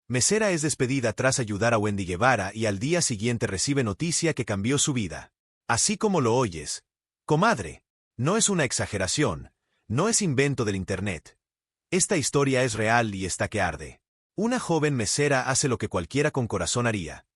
Mesera es despedida tras ayudar a Wendy Guevara y al día siguiente recibe noticia que cambió su vida. Así como lo oyes. Comadre. No es una exageración. No es invento del internet. Esta historia es real y está que arde. Una joven mesera hace lo que cualquiera con corazón haría.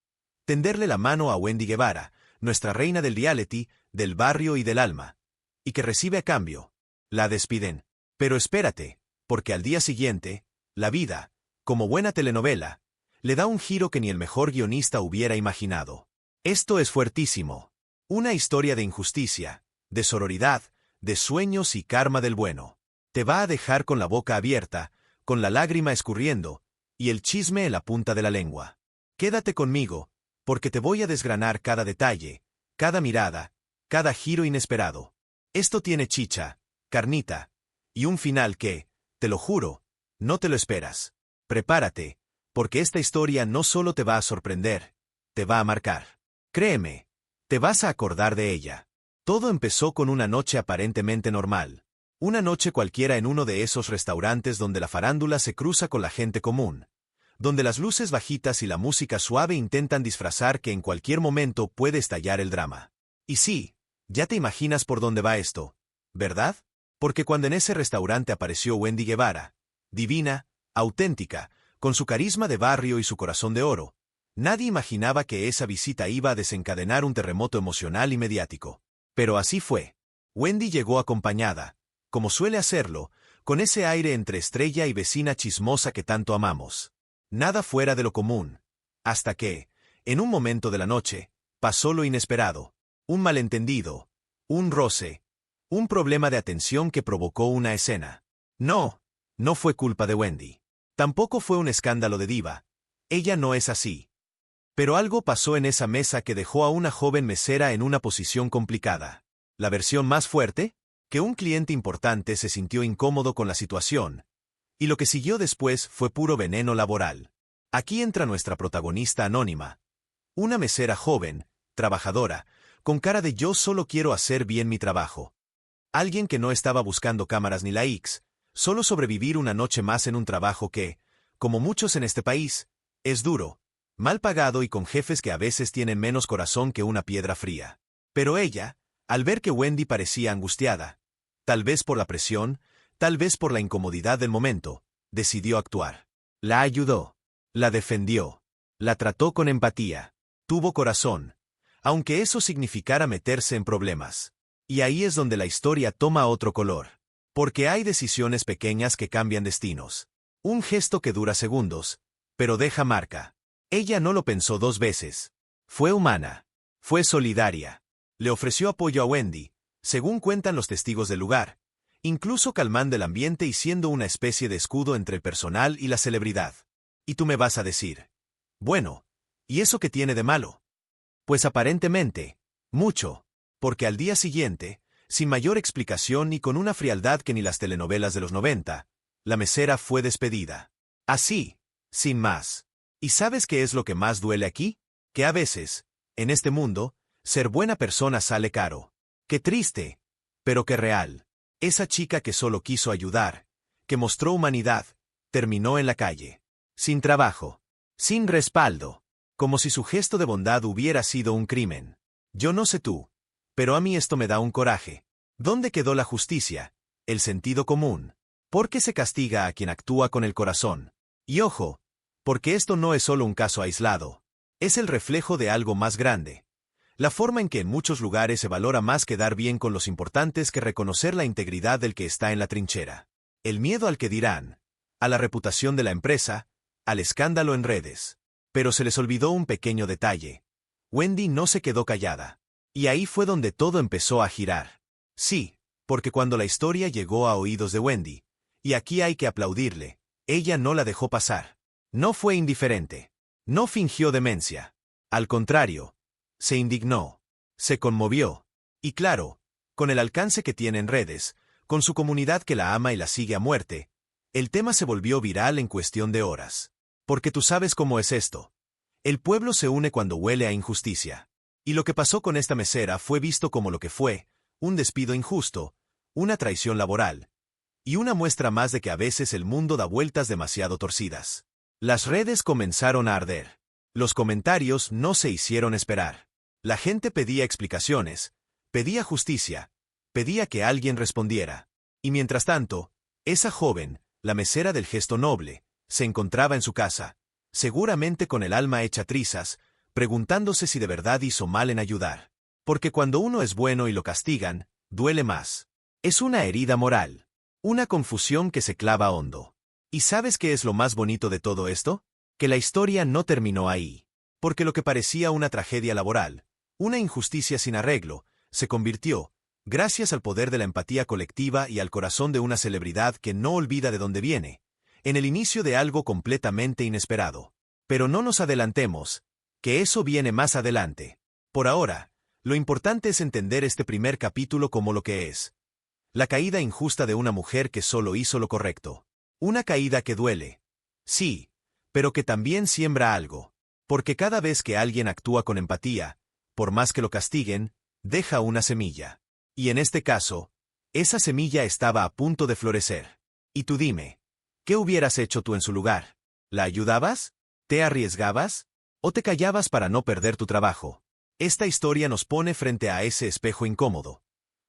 Tenderle la mano a Wendy Guevara, nuestra reina del reality, del barrio y del alma. Y que recibe a cambio. La despiden. Pero espérate, porque al día siguiente, la vida, como buena telenovela, le da un giro que ni el mejor guionista hubiera imaginado. Esto es fuertísimo. Una historia de injusticia, de sororidad, de sueños y karma del bueno. Te va a dejar con la boca abierta, con la lágrima escurriendo, y el chisme en la punta de la lengua. Quédate conmigo, porque te voy a desgranar cada detalle, cada mirada, cada giro inesperado. Esto tiene chicha, carnita, y un final que, te lo juro, no te lo esperas. Prepárate, porque esta historia no solo te va a sorprender, te va a marcar. Créeme, te vas a acordar de ella. Todo empezó con una noche aparentemente normal. Una noche cualquiera en uno de esos restaurantes donde la farándula se cruza con la gente común. Donde las luces bajitas y la música suave intentan disfrazar que en cualquier momento puede estallar el drama. Y sí, ya te imaginas por dónde va esto, ¿verdad? Porque cuando en ese restaurante apareció Wendy Guevara, divina, auténtica, con su carisma de barrio y su corazón de oro, nadie imaginaba que esa visita iba a desencadenar un terremoto emocional y mediático. Pero así fue. Wendy llegó acompañada, como suele hacerlo, con ese aire entre estrella y vecina chismosa que tanto amamos. Nada fuera de lo común. Hasta que, en un momento de la noche, pasó lo inesperado. Un malentendido, un roce, un problema de atención que provocó una escena. No fue culpa de Wendy. Tampoco fue un escándalo de diva. Ella no es así. Pero algo pasó en esa mesa que dejó a una joven mesera en una posición complicada. La versión más fuerte, que un cliente importante se sintió incómodo con la situación. Y lo que siguió después fue puro veneno laboral. Aquí entra nuestra protagonista anónima. Una mesera joven, trabajadora, con cara de yo solo quiero hacer bien mi trabajo. Alguien que no estaba buscando cámaras ni likes, solo sobrevivir una noche más en un trabajo que, como muchos en este país, es duro, mal pagado y con jefes que a veces tienen menos corazón que una piedra fría. Pero ella, al ver que Wendy parecía angustiada, tal vez por la presión, tal vez por la incomodidad del momento, decidió actuar. La ayudó, la defendió, la trató con empatía, tuvo corazón, aunque eso significara meterse en problemas. Y ahí es donde la historia toma otro color. Porque hay decisiones pequeñas que cambian destinos. Un gesto que dura segundos, pero deja marca. Ella no lo pensó dos veces. Fue humana. Fue solidaria. Le ofreció apoyo a Wendy, según cuentan los testigos del lugar, incluso calmando el ambiente y siendo una especie de escudo entre el personal y la celebridad. Y tú me vas a decir, bueno, ¿y eso qué tiene de malo? Pues aparentemente, mucho, porque al día siguiente, sin mayor explicación y con una frialdad que ni las telenovelas de los 90, la mesera fue despedida. Así, sin más. ¿Y sabes qué es lo que más duele aquí? Que a veces, en este mundo, ser buena persona sale caro. Qué triste, pero qué real. Esa chica que solo quiso ayudar, que mostró humanidad, terminó en la calle. Sin trabajo. Sin respaldo. Como si su gesto de bondad hubiera sido un crimen. Yo no sé tú, pero a mí esto me da un coraje. ¿Dónde quedó la justicia? El sentido común. ¿Por qué se castiga a quien actúa con el corazón? Y ojo, porque esto no es solo un caso aislado. Es el reflejo de algo más grande. La forma en que en muchos lugares se valora más quedar bien con los importantes que reconocer la integridad del que está en la trinchera. El miedo al que dirán, a la reputación de la empresa, al escándalo en redes. Pero se les olvidó un pequeño detalle. Wendy no se quedó callada. Y ahí fue donde todo empezó a girar. Sí, porque cuando la historia llegó a oídos de Wendy, y aquí hay que aplaudirle, ella no la dejó pasar. No fue indiferente. No fingió demencia. Al contrario, se indignó. Se conmovió. Y claro, con el alcance que tiene en redes, con su comunidad que la ama y la sigue a muerte, el tema se volvió viral en cuestión de horas. Porque tú sabes cómo es esto. El pueblo se une cuando huele a injusticia. Y lo que pasó con esta mesera fue visto como lo que fue, un despido injusto, una traición laboral, y una muestra más de que a veces el mundo da vueltas demasiado torcidas. Las redes comenzaron a arder. Los comentarios no se hicieron esperar. La gente pedía explicaciones, pedía justicia, pedía que alguien respondiera. Y mientras tanto, esa joven, la mesera del gesto noble, se encontraba en su casa, seguramente con el alma hecha trizas, preguntándose si de verdad hizo mal en ayudar. Porque cuando uno es bueno y lo castigan, duele más. Es una herida moral. Una confusión que se clava hondo. ¿Y sabes qué es lo más bonito de todo esto? Que la historia no terminó ahí. Porque lo que parecía una tragedia laboral, una injusticia sin arreglo, se convirtió, gracias al poder de la empatía colectiva y al corazón de una celebridad que no olvida de dónde viene, en el inicio de algo completamente inesperado. Pero no nos adelantemos, que eso viene más adelante. Por ahora, lo importante es entender este primer capítulo como lo que es. La caída injusta de una mujer que solo hizo lo correcto. Una caída que duele. Sí, pero que también siembra algo. Porque cada vez que alguien actúa con empatía, por más que lo castiguen, deja una semilla. Y en este caso, esa semilla estaba a punto de florecer. Y tú dime, ¿qué hubieras hecho tú en su lugar? ¿La ayudabas? ¿Te arriesgabas? ¿O te callabas para no perder tu trabajo? Esta historia nos pone frente a ese espejo incómodo.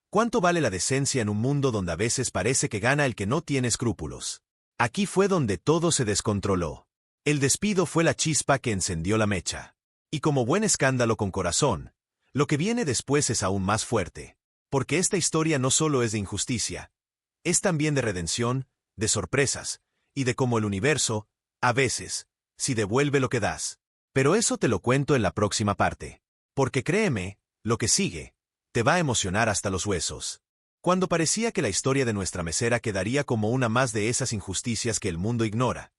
¿Cuánto vale la decencia en un mundo donde a veces parece que gana el que no tiene escrúpulos? Aquí fue donde todo se descontroló. El despido fue la chispa que encendió la mecha. Y como buen escándalo con corazón, lo que viene después es aún más fuerte. Porque esta historia no solo es de injusticia, es también de redención, de sorpresas, y de cómo el universo, a veces, si devuelve lo que das. Pero eso te lo cuento en la próxima parte. Porque créeme, lo que sigue, te va a emocionar hasta los huesos. Cuando parecía que la historia de nuestra mesera quedaría como una más de esas injusticias que el mundo ignora.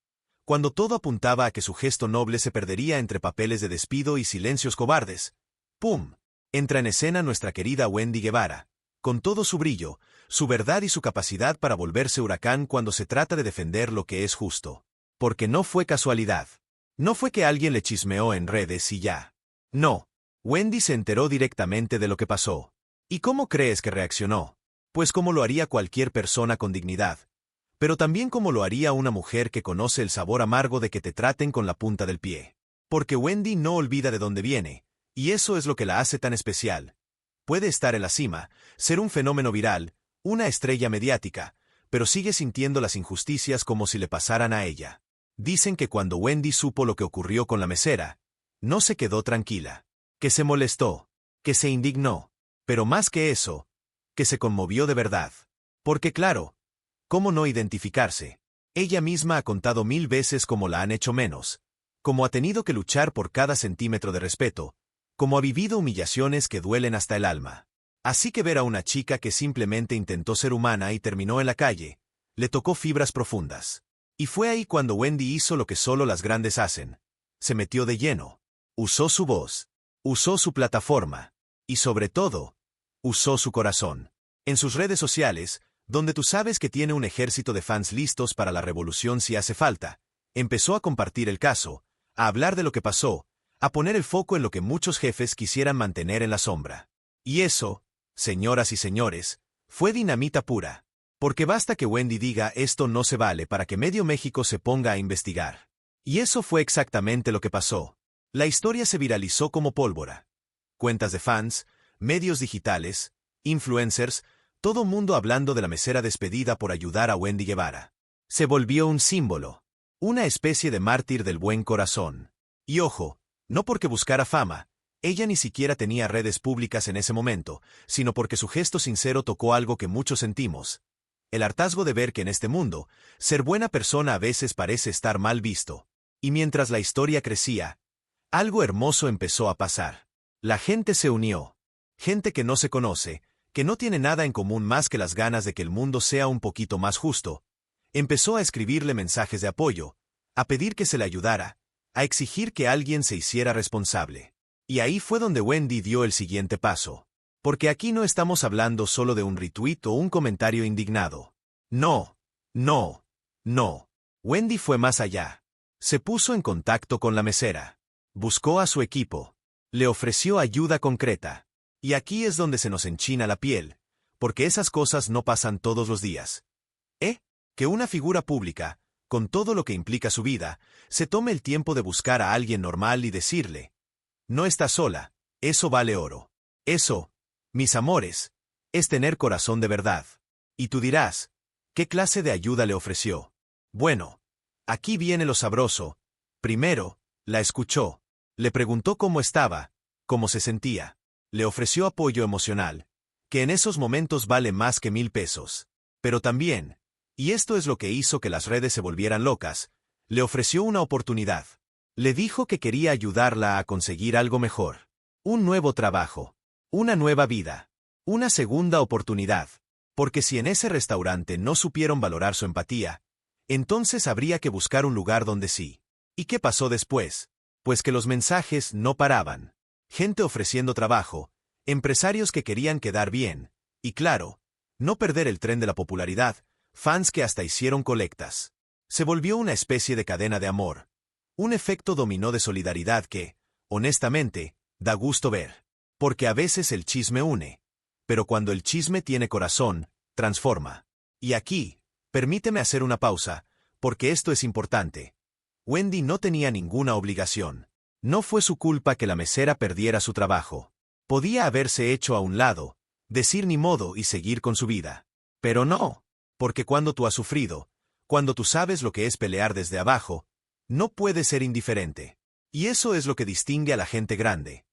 Cuando todo apuntaba a que su gesto noble se perdería entre papeles de despido y silencios cobardes. ¡Pum! Entra en escena nuestra querida Wendy Guevara, con todo su brillo, su verdad y su capacidad para volverse huracán cuando se trata de defender lo que es justo. Porque no fue casualidad. No fue que alguien le chismeó en redes y ya. No. Wendy se enteró directamente de lo que pasó. ¿Y cómo crees que reaccionó? Pues como lo haría cualquier persona con dignidad. Pero también como lo haría una mujer que conoce el sabor amargo de que te traten con la punta del pie. Porque Wendy no olvida de dónde viene, y eso es lo que la hace tan especial. Puede estar en la cima, ser un fenómeno viral, una estrella mediática, pero sigue sintiendo las injusticias como si le pasaran a ella. Dicen que cuando Wendy supo lo que ocurrió con la mesera, no se quedó tranquila. Que se molestó, que se indignó, pero más que eso, que se conmovió de verdad. Porque claro, ¿cómo no identificarse? Ella misma ha contado 1000 veces cómo la han hecho menos, cómo ha tenido que luchar por cada centímetro de respeto, cómo ha vivido humillaciones que duelen hasta el alma. Así que ver a una chica que simplemente intentó ser humana y terminó en la calle, le tocó fibras profundas. Y fue ahí cuando Wendy hizo lo que solo las grandes hacen. Se metió de lleno. Usó su voz. Usó su plataforma. Y sobre todo, usó su corazón. En sus redes sociales, donde tú sabes que tiene un ejército de fans listos para la revolución si hace falta, empezó a compartir el caso, a hablar de lo que pasó, a poner el foco en lo que muchos jefes quisieran mantener en la sombra. Y eso, señoras y señores, fue dinamita pura. Porque basta que Wendy diga esto no se vale para que medio México se ponga a investigar. Y eso fue exactamente lo que pasó. La historia se viralizó como pólvora. Cuentas de fans, medios digitales, influencers, todo mundo hablando de la mesera despedida por ayudar a Wendy Guevara. Se volvió un símbolo, una especie de mártir del buen corazón. Y ojo, no porque buscara fama, ella ni siquiera tenía redes públicas en ese momento, sino porque su gesto sincero tocó algo que muchos sentimos. El hartazgo de ver que en este mundo, ser buena persona a veces parece estar mal visto. Y mientras la historia crecía, algo hermoso empezó a pasar. La gente se unió. Gente que no se conoce, que no tiene nada en común más que las ganas de que el mundo sea un poquito más justo. Empezó a escribirle mensajes de apoyo, a pedir que se le ayudara, a exigir que alguien se hiciera responsable. Y ahí fue donde Wendy dio el siguiente paso. Porque aquí no estamos hablando solo de un retweet o un comentario indignado. No, no, no. Wendy fue más allá. Se puso en contacto con la mesera. Buscó a su equipo. Le ofreció ayuda concreta. Y aquí es donde se nos enchina la piel, porque esas cosas no pasan todos los días. Que una figura pública, con todo lo que implica su vida, se tome el tiempo de buscar a alguien normal y decirle: no estás sola, eso vale oro. Eso, mis amores, es tener corazón de verdad. Y tú dirás: ¿qué clase de ayuda le ofreció? Bueno, aquí viene lo sabroso. Primero, la escuchó. Le preguntó cómo estaba, cómo se sentía. Le ofreció apoyo emocional, que en esos momentos vale más que 1000 pesos. Pero también, y esto es lo que hizo que las redes se volvieran locas, le ofreció una oportunidad. Le dijo que quería ayudarla a conseguir algo mejor. Un nuevo trabajo. Una nueva vida. Una segunda oportunidad. Porque si en ese restaurante no supieron valorar su empatía, entonces habría que buscar un lugar donde sí. ¿Y qué pasó después? Pues que los mensajes no paraban. Gente ofreciendo trabajo, empresarios que querían quedar bien, y claro, no perder el tren de la popularidad, fans que hasta hicieron colectas. Se volvió una especie de cadena de amor. Un efecto dominó de solidaridad que, honestamente, da gusto ver. Porque a veces el chisme une. Pero cuando el chisme tiene corazón, transforma. Y aquí, permíteme hacer una pausa, porque esto es importante. Wendy no tenía ninguna obligación. No fue su culpa que la mesera perdiera su trabajo. Podía haberse hecho a un lado, decir ni modo y seguir con su vida. Pero no, porque cuando tú has sufrido, cuando tú sabes lo que es pelear desde abajo, no puedes ser indiferente. Y eso es lo que distingue a la gente grande.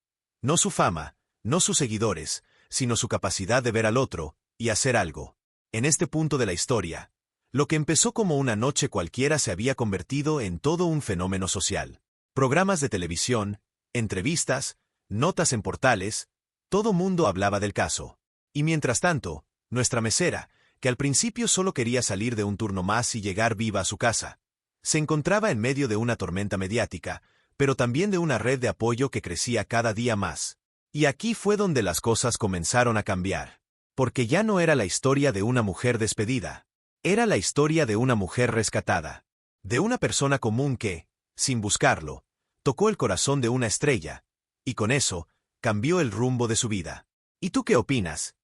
No su fama, no sus seguidores, sino su capacidad de ver al otro y hacer algo. En este punto de la historia, lo que empezó como una noche cualquiera se había convertido en todo un fenómeno social. Programas de televisión, entrevistas, notas en portales, todo mundo hablaba del caso. Y mientras tanto, nuestra mesera, que al principio solo quería salir de un turno más y llegar viva a su casa, se encontraba en medio de una tormenta mediática, pero también de una red de apoyo que crecía cada día más. Y aquí fue donde las cosas comenzaron a cambiar. Porque ya no era la historia de una mujer despedida. Era la historia de una mujer rescatada. De una persona común que, sin buscarlo, tocó el corazón de una estrella, y con eso, cambió el rumbo de su vida. ¿Y tú qué opinas?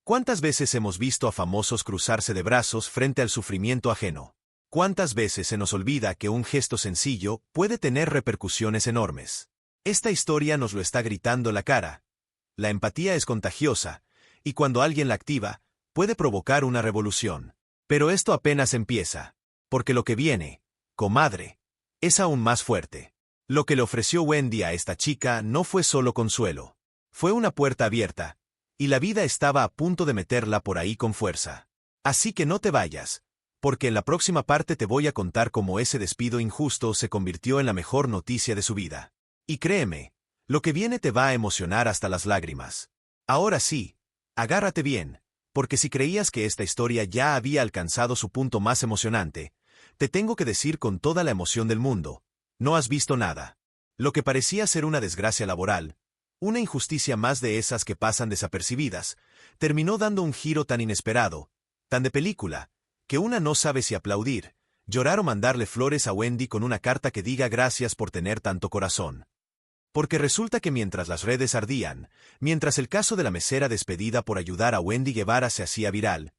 ¿Cuántas veces hemos visto a famosos cruzarse de brazos frente al sufrimiento ajeno? ¿Cuántas veces se nos olvida que un gesto sencillo puede tener repercusiones enormes? Esta historia nos lo está gritando la cara. La empatía es contagiosa, y cuando alguien la activa, puede provocar una revolución. Pero esto apenas empieza, porque lo que viene, comadre, es aún más fuerte. Lo que le ofreció Wendy a esta chica no fue solo consuelo. Fue una puerta abierta, y la vida estaba a punto de meterla por ahí con fuerza. Así que no te vayas, porque en la próxima parte te voy a contar cómo ese despido injusto se convirtió en la mejor noticia de su vida. Y créeme, lo que viene te va a emocionar hasta las lágrimas. Ahora sí, agárrate bien, porque si creías que esta historia ya había alcanzado su punto más emocionante, te tengo que decir con toda la emoción del mundo, no has visto nada. Lo que parecía ser una desgracia laboral, una injusticia más de esas que pasan desapercibidas, terminó dando un giro tan inesperado, tan de película, que una no sabe si aplaudir, llorar o mandarle flores a Wendy con una carta que diga gracias por tener tanto corazón. Porque resulta que mientras las redes ardían, mientras el caso de la mesera despedida por ayudar a Wendy Guevara se hacía viral,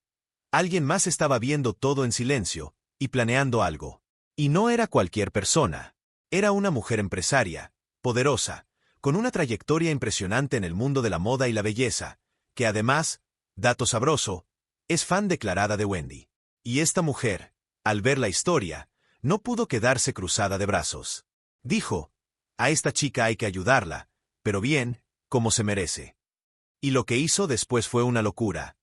alguien más estaba viendo todo en silencio, y planeando algo. Y no era cualquier persona. Era una mujer empresaria, poderosa, con una trayectoria impresionante en el mundo de la moda y la belleza, que además, dato sabroso, es fan declarada de Wendy. Y esta mujer, al ver la historia, no pudo quedarse cruzada de brazos. Dijo: a esta chica hay que ayudarla, pero bien, como se merece. Y lo que hizo después fue una locura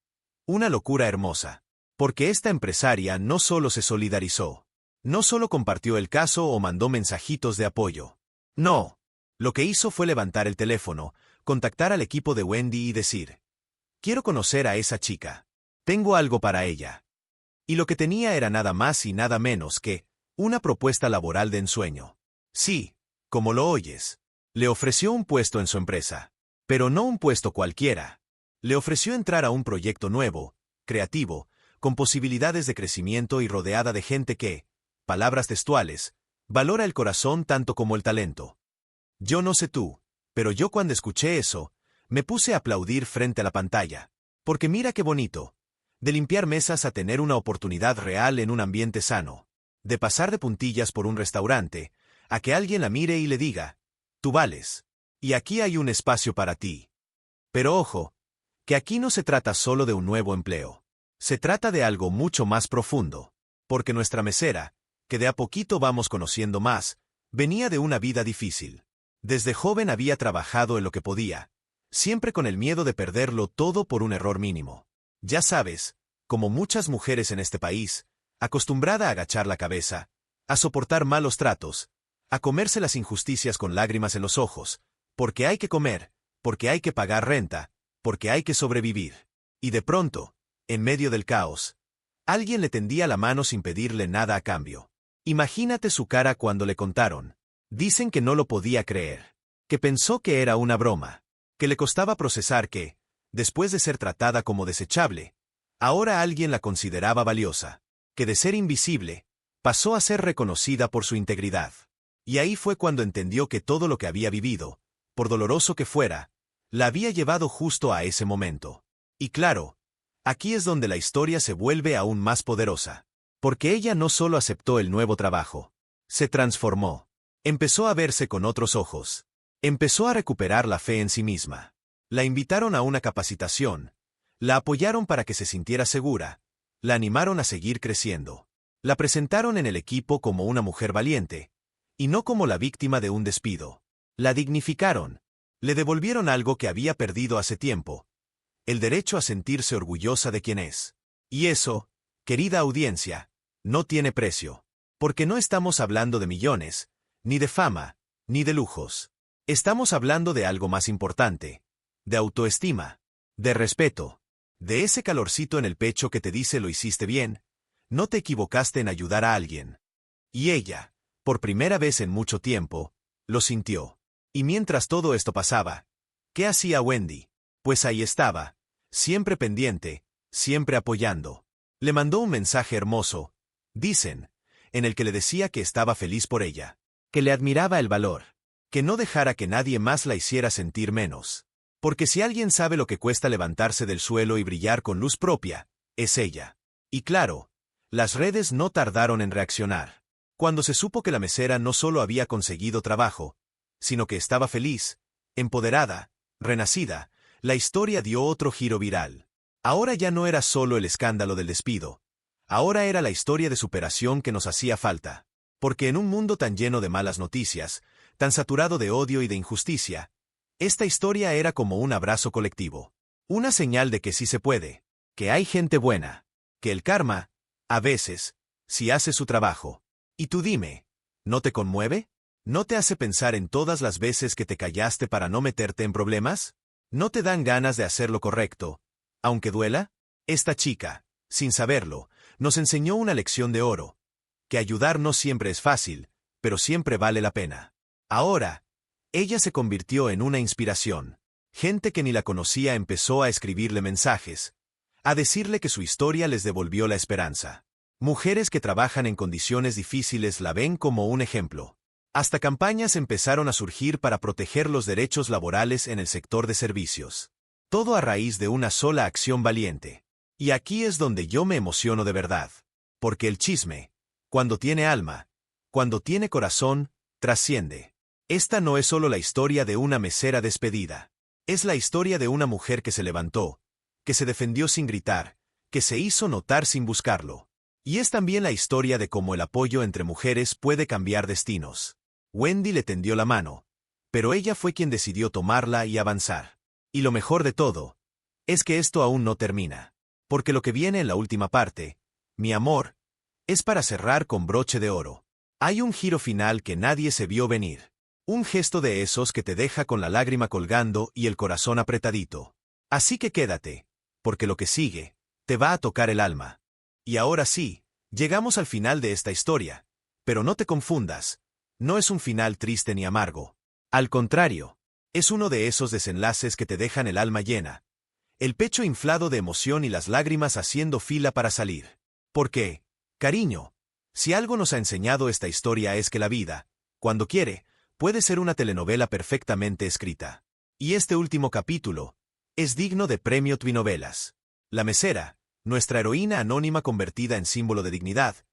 hermosa. Porque esta empresaria no solo se solidarizó, no solo compartió el caso o mandó mensajitos de apoyo. No. Lo que hizo fue levantar el teléfono, contactar al equipo de Wendy y decir: quiero conocer a esa chica. Tengo algo para ella. Y lo que tenía era nada más y nada menos que una propuesta laboral de ensueño. Sí, como lo oyes. Le ofreció un puesto en su empresa. Pero no un puesto cualquiera. Le ofreció entrar a un proyecto nuevo, creativo, con posibilidades de crecimiento y rodeada de gente que, palabras textuales, valora el corazón tanto como el talento. Yo no sé tú, pero yo cuando escuché eso, me puse a aplaudir frente a la pantalla. Porque mira qué bonito. De limpiar mesas a tener una oportunidad real en un ambiente sano. de pasar de puntillas por un restaurante, a que alguien la mire y le diga, tú vales. Y aquí hay un espacio para ti. Pero ojo, que aquí no se trata solo de un nuevo empleo. Se trata de algo mucho más profundo. Porque nuestra mesera, que de a poquito vamos conociendo más, venía de una vida difícil. Desde joven había trabajado en lo que podía, siempre con el miedo de perderlo todo por un error mínimo. Ya sabes, como muchas mujeres en este país, acostumbrada a agachar la cabeza, a soportar malos tratos, a comerse las injusticias con lágrimas en los ojos, porque hay que comer, porque hay que pagar renta, porque hay que sobrevivir. Y de pronto, en medio del caos, alguien le tendía la mano sin pedirle nada a cambio. Imagínate su cara cuando le contaron. Dicen que no lo podía creer, que pensó que era una broma, que le costaba procesar que, después de ser tratada como desechable, ahora alguien la consideraba valiosa, que de ser invisible, pasó a ser reconocida por su integridad. Y ahí fue cuando entendió que todo lo que había vivido, por doloroso que fuera, la había llevado justo a ese momento. Y claro, aquí es donde la historia se vuelve aún más poderosa. Porque ella no solo aceptó el nuevo trabajo, se transformó. Empezó a verse con otros ojos. Empezó a recuperar la fe en sí misma. La invitaron a una capacitación. La apoyaron para que se sintiera segura. La animaron a seguir creciendo. La presentaron en el equipo como una mujer valiente, y no como la víctima de un despido. La dignificaron. Le devolvieron algo que había perdido hace tiempo. El derecho a sentirse orgullosa de quien es. Y eso, querida audiencia, no tiene precio. Porque no estamos hablando de millones, ni de fama, ni de lujos. Estamos hablando de algo más importante. De autoestima. De respeto. De ese calorcito en el pecho que te dice lo hiciste bien, no te equivocaste en ayudar a alguien. Y ella, por primera vez en mucho tiempo, lo sintió. Y mientras todo esto pasaba, ¿qué hacía Wendy? Pues ahí estaba, siempre pendiente, siempre apoyando. Le mandó un mensaje hermoso, dicen, en el que le decía que estaba feliz por ella, que le admiraba el valor, que no dejara que nadie más la hiciera sentir menos. Porque si alguien sabe lo que cuesta levantarse del suelo y brillar con luz propia, es ella. Y claro, las redes no tardaron en reaccionar. Cuando se supo que la mesera no solo había conseguido trabajo, sino que estaba feliz, empoderada, renacida, la historia dio otro giro viral. Ahora ya no era solo el escándalo del despido. Ahora era la historia de superación que nos hacía falta. Porque en un mundo tan lleno de malas noticias, tan saturado de odio y de injusticia, esta historia era como un abrazo colectivo. Una señal de que sí se puede, que hay gente buena, que el karma, a veces, sí hace su trabajo. Y tú dime, ¿no te conmueve? ¿No te hace pensar en todas las veces que te callaste para no meterte en problemas? ¿No te dan ganas de hacer lo correcto, aunque duela? Esta chica, sin saberlo, nos enseñó una lección de oro, que ayudar no siempre es fácil, pero siempre vale la pena. Ahora, ella se convirtió en una inspiración. Gente que ni la conocía empezó a escribirle mensajes, a decirle que su historia les devolvió la esperanza. Mujeres que trabajan en condiciones difíciles la ven como un ejemplo. Hasta campañas empezaron a surgir para proteger los derechos laborales en el sector de servicios. Todo a raíz de una sola acción valiente. Y aquí es donde yo me emociono de verdad. Porque el chisme, cuando tiene alma, cuando tiene corazón, trasciende. Esta no es solo la historia de una mesera despedida. Es la historia de una mujer que se levantó, que se defendió sin gritar, que se hizo notar sin buscarlo. Y es también la historia de cómo el apoyo entre mujeres puede cambiar destinos. Wendy le tendió la mano, pero ella fue quien decidió tomarla y avanzar. Y lo mejor de todo, es que esto aún no termina. Porque lo que viene en la última parte, mi amor, es para cerrar con broche de oro. Hay un giro final que nadie se vio venir. Un gesto de esos que te deja con la lágrima colgando y el corazón apretadito. Así que quédate, porque lo que sigue, te va a tocar el alma. Y ahora sí, llegamos al final de esta historia. Pero no te confundas, no es un final triste ni amargo. Al contrario, es uno de esos desenlaces que te dejan el alma llena, el pecho inflado de emoción y las lágrimas haciendo fila para salir. Porque, cariño, si algo nos ha enseñado esta historia es que la vida, cuando quiere, puede ser una telenovela perfectamente escrita. Y este último capítulo es digno de premio Twinovelas. La mesera, nuestra heroína anónima convertida en símbolo de dignidad,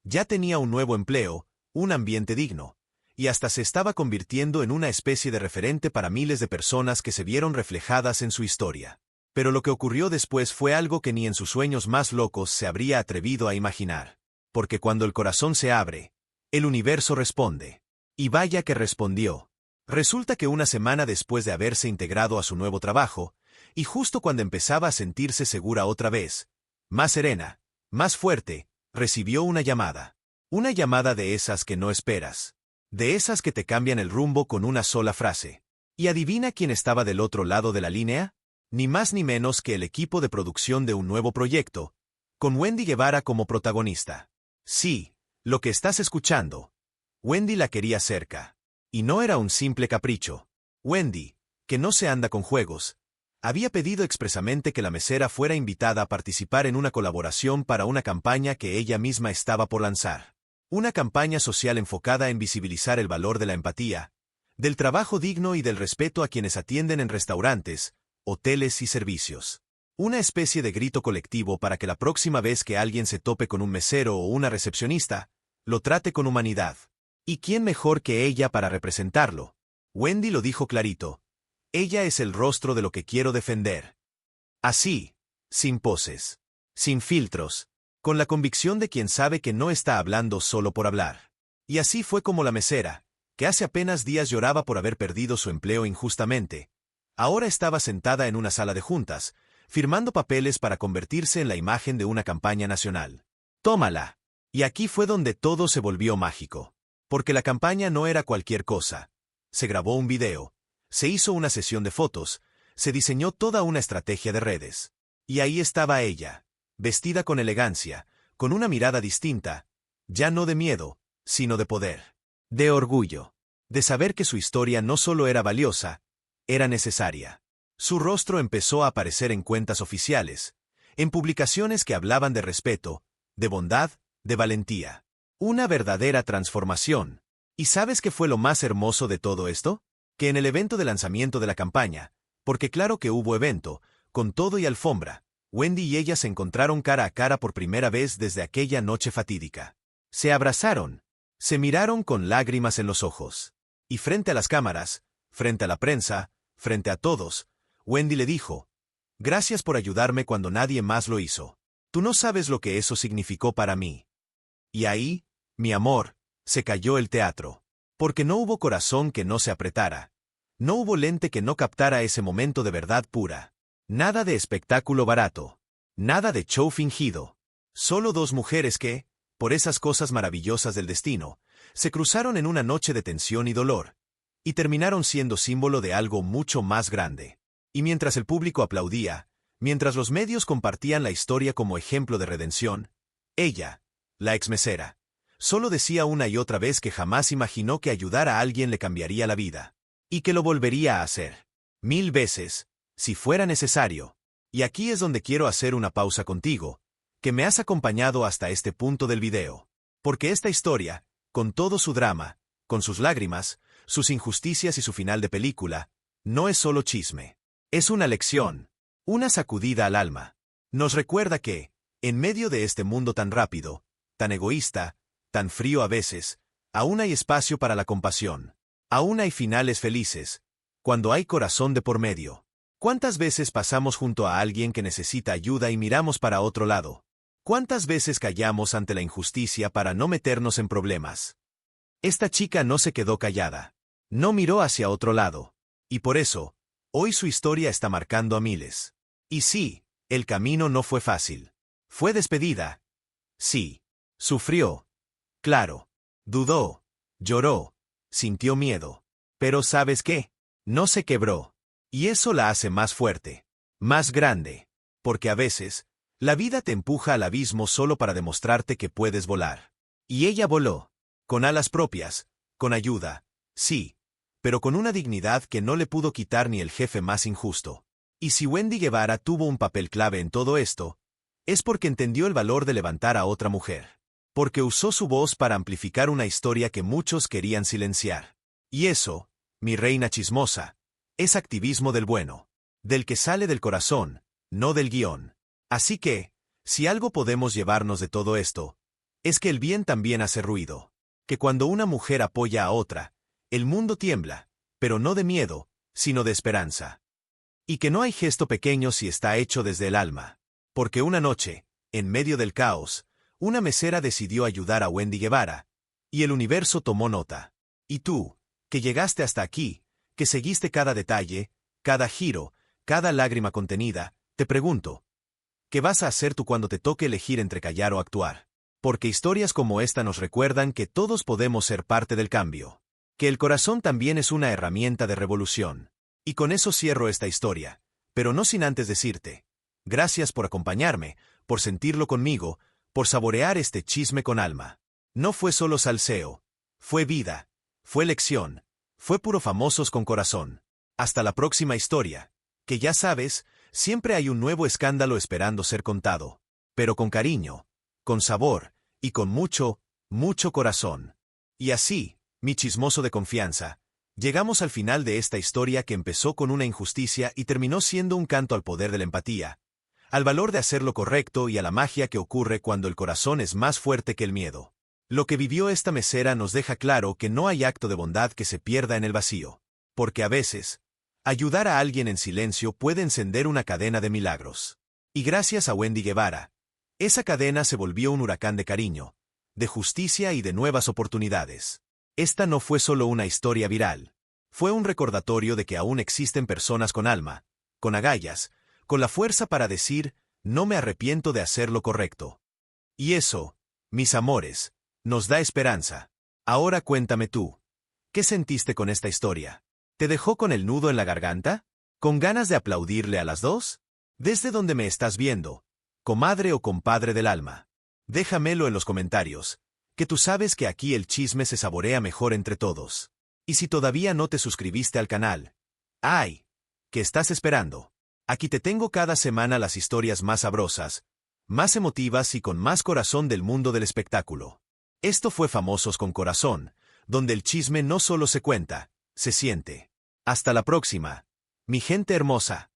Ya tenía un nuevo empleo, un ambiente digno, y hasta se estaba convirtiendo en una especie de referente para miles de personas que se vieron reflejadas en su historia. Pero lo que ocurrió después fue algo que ni en sus sueños más locos se habría atrevido a imaginar. Porque cuando el corazón se abre, el universo responde. Y vaya que respondió. Resulta que una semana después de haberse integrado a su nuevo trabajo, y justo cuando empezaba a sentirse segura otra vez, más serena, más fuerte, recibió una llamada. Una llamada de esas que no esperas. De esas que te cambian el rumbo con una sola frase. ¿Y adivina quién estaba del otro lado de la línea? Ni más ni menos que el equipo de producción de un nuevo proyecto, con Wendy Guevara como protagonista. Sí, lo que estás escuchando. Wendy la quería cerca. Y no era un simple capricho. Wendy, que no se anda con juegos, había pedido expresamente que la mesera fuera invitada a participar en una colaboración para una campaña que ella misma estaba por lanzar. Una campaña social enfocada en visibilizar el valor de la empatía, del trabajo digno y del respeto a quienes atienden en restaurantes, hoteles y servicios. Una especie de grito colectivo para que la próxima vez que alguien se tope con un mesero o una recepcionista, lo trate con humanidad. ¿Y quién mejor que ella para representarlo? Wendy lo dijo clarito. Ella es el rostro de lo que quiero defender. Así, sin poses, sin filtros, con la convicción de quien sabe que no está hablando solo por hablar. Y así fue como la mesera, que hace apenas días lloraba por haber perdido su empleo injustamente, ahora estaba sentada en una sala de juntas, firmando papeles para convertirse en la imagen de una campaña nacional. ¡Tómala! Y aquí fue donde todo se volvió mágico. Porque la campaña no era cualquier cosa. Se grabó un video, se hizo una sesión de fotos, se diseñó toda una estrategia de redes. Y ahí estaba ella, vestida con elegancia, con una mirada distinta, ya no de miedo, sino de poder. De orgullo. De saber que su historia no solo era valiosa, era necesaria. Su rostro empezó a aparecer en cuentas oficiales, en publicaciones que hablaban de respeto, de bondad, de valentía. Una verdadera transformación. ¿Y sabes qué fue lo más hermoso de todo esto? Que en el evento de lanzamiento de la campaña, porque claro que hubo evento, con todo y alfombra, Wendy y ella se encontraron cara a cara por primera vez desde aquella noche fatídica. Se abrazaron, se miraron con lágrimas en los ojos. Y frente a las cámaras, frente a la prensa, frente a todos, Wendy le dijo, «Gracias por ayudarme cuando nadie más lo hizo. Tú no sabes lo que eso significó para mí». Y ahí, mi amor, se cayó el teatro. Porque no hubo corazón que no se apretara. No hubo lente que no captara ese momento de verdad pura. Nada de espectáculo barato. Nada de show fingido. Solo dos mujeres que, por esas cosas maravillosas del destino, se cruzaron en una noche de tensión y dolor. Y terminaron siendo símbolo de algo mucho más grande. Y mientras el público aplaudía, mientras los medios compartían la historia como ejemplo de redención, ella, la exmesera, solo decía una y otra vez que jamás imaginó que ayudar a alguien le cambiaría la vida. Y que lo volvería a hacer. 1000 veces, si fuera necesario. Y aquí es donde quiero hacer una pausa contigo, que me has acompañado hasta este punto del video. Porque esta historia, con todo su drama, con sus lágrimas, sus injusticias y su final de película, no es solo chisme. Es una lección, una sacudida al alma. Nos recuerda que, en medio de este mundo tan rápido, tan egoísta, tan frío a veces, aún hay espacio para la compasión. Aún hay finales felices, cuando hay corazón de por medio. ¿Cuántas veces pasamos junto a alguien que necesita ayuda y miramos para otro lado? ¿Cuántas veces callamos ante la injusticia para no meternos en problemas? Esta chica no se quedó callada. No miró hacia otro lado. Y por eso, hoy su historia está marcando a miles. Y sí, el camino no fue fácil. Fue despedida. Sí. Sufrió. Claro. Dudó. Lloró. Sintió miedo. Pero ¿sabes qué? No se quebró. Y eso la hace más fuerte. Más grande. Porque a veces, la vida te empuja al abismo solo para demostrarte que puedes volar. Y ella voló. Con alas propias. Con ayuda. Sí. Pero con una dignidad que no le pudo quitar ni el jefe más injusto. Y si Wendy Guevara tuvo un papel clave en todo esto, es porque entendió el valor de levantar a otra mujer. Porque usó su voz para amplificar una historia que muchos querían silenciar. Y eso, mi reina chismosa, es activismo del bueno. Del que sale del corazón, no del guión. Así que, si algo podemos llevarnos de todo esto, Es que el bien también hace ruido. Que cuando una mujer apoya a otra, el mundo tiembla, pero no de miedo, sino de esperanza. Y que no hay gesto pequeño si está hecho desde el alma. Porque una noche, en medio del caos, una mesera decidió ayudar a Wendy Guevara, y el universo tomó nota. Y tú, que llegaste hasta aquí, que seguiste cada detalle, cada giro, cada lágrima contenida, te pregunto, ¿qué vas a hacer tú cuando te toque elegir entre callar o actuar? Porque historias como esta nos recuerdan que todos podemos ser parte del cambio. Que el corazón también es una herramienta de revolución. Y con eso cierro esta historia, pero no sin antes decirte, gracias por acompañarme, por sentirlo conmigo, por saborear este chisme con alma. No fue solo salseo, fue vida, fue lección, fue puro famosos con corazón. Hasta la próxima historia, que ya sabes, siempre hay un nuevo escándalo esperando ser contado, pero con cariño, con sabor, y con mucho, mucho corazón. Y así, mi chismoso de confianza, llegamos al final de esta historia que empezó con una injusticia y terminó siendo un canto al poder de la empatía, al valor de hacer lo correcto y a la magia que ocurre cuando el corazón es más fuerte que el miedo. Lo que vivió esta mesera nos deja claro que no hay acto de bondad que se pierda en el vacío, porque a veces, ayudar a alguien en silencio puede encender una cadena de milagros. Y gracias a Wendy Guevara, esa cadena se volvió un huracán de cariño, de justicia y de nuevas oportunidades. Esta no fue solo una historia viral, fue un recordatorio de que aún existen personas con alma, con agallas, con la fuerza para decir, no me arrepiento de hacer lo correcto. Y eso, mis amores, nos da esperanza. Ahora cuéntame tú, ¿qué sentiste con esta historia? ¿Te dejó con el nudo en la garganta? ¿Con ganas de aplaudirle a las dos? ¿Desde donde me estás viendo? ¿Comadre o compadre del alma? Déjamelo en los comentarios, que tú sabes que aquí el chisme se saborea mejor entre todos. Y si todavía no te suscribiste al canal, ¡ay! ¿Qué estás esperando? Aquí te tengo cada semana las historias más sabrosas, más emotivas y con más corazón del mundo del espectáculo. Esto fue Famosos con Corazón, donde el chisme no solo se cuenta, se siente. Hasta la próxima, mi gente hermosa.